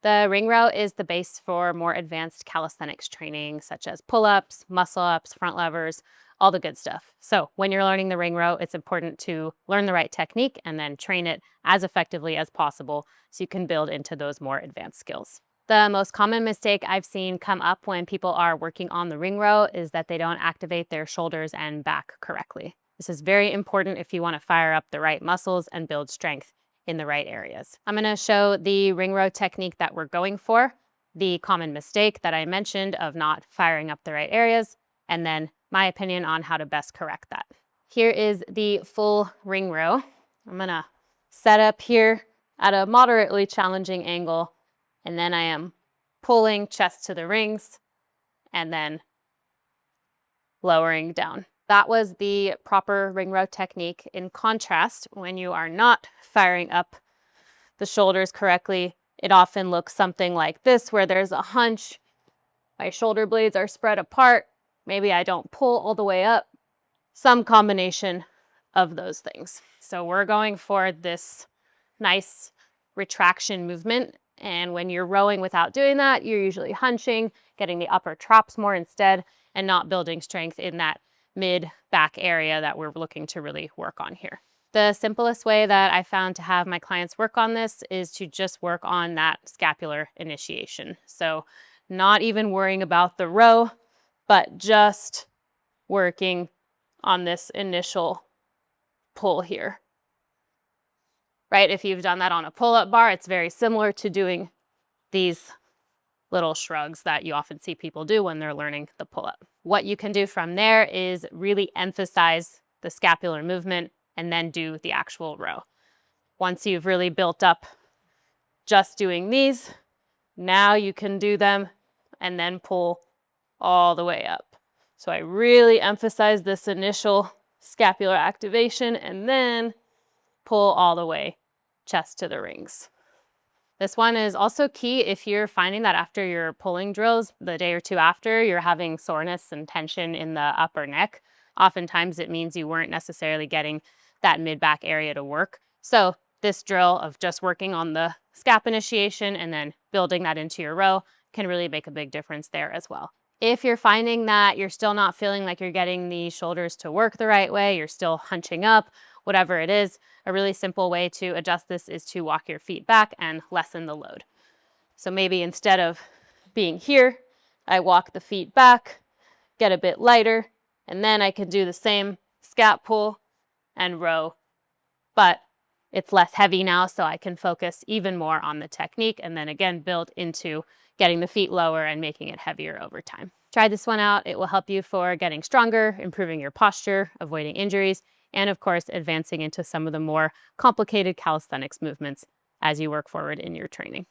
The ring row is the base for more advanced calisthenics training, such as pull-ups, muscle-ups, front levers, all the good stuff. So when you're learning the ring row, it's important to learn the right technique and then train it as effectively as possible so you can build into those more advanced skills. The most common mistake I've seen come up when people are working on the ring row is that they don't activate their shoulders and back correctly. This is very important if you want to fire up the right muscles and build strength in the right areas. I'm going to show the ring row technique that we're going for, the common mistake that I mentioned of not firing up the right areas, and then my opinion on how to best correct that. Here is the full ring row. I'm going to set up here at a moderately challenging angle, and then I am pulling chest to the rings and then lowering down. That was the proper ring row technique. In contrast, when you are not firing up the shoulders correctly, it often looks something like this, where there's a hunch, my shoulder blades are spread apart, maybe I don't pull all the way up, some combination of those things. So we're going for this nice retraction movement, and when you're rowing without doing that, you're usually hunching, getting the upper traps more instead, and not building strength in that mid-back area that we're looking to really work on here. The simplest way that I found to have my clients work on this is to just work on that scapular initiation. So not even worrying about the row, but just working on this initial pull here. Right? If you've done that on a pull-up bar, it's very similar to doing these little shrugs that you often see people do when they're learning the pull-up. What you can do from there is really emphasize the scapular movement and then do the actual row. Once you've really built up just doing these, now you can do them and then pull all the way up. So I really emphasize this initial scapular activation and then pull all the way chest to the rings. This one is also key if you're finding that after your pulling drills, the day or two after, you're having soreness and tension in the upper neck. Oftentimes it means you weren't necessarily getting that mid-back area to work. So this drill of just working on the scap initiation and then building that into your row can really make a big difference there as well. If you're finding that you're still not feeling like you're getting the shoulders to work the right way, you're still hunching up, whatever it is, a really simple way to adjust this is to walk your feet back and lessen the load. So maybe instead of being here, I walk the feet back, get a bit lighter, and then I can do the same scap pull and row, but it's less heavy now, so I can focus even more on the technique and then again build into getting the feet lower and making it heavier over time. Try this one out. It will help you for getting stronger, improving your posture, avoiding injuries, and of course, advancing into some of the more complicated calisthenics movements as you work forward in your training.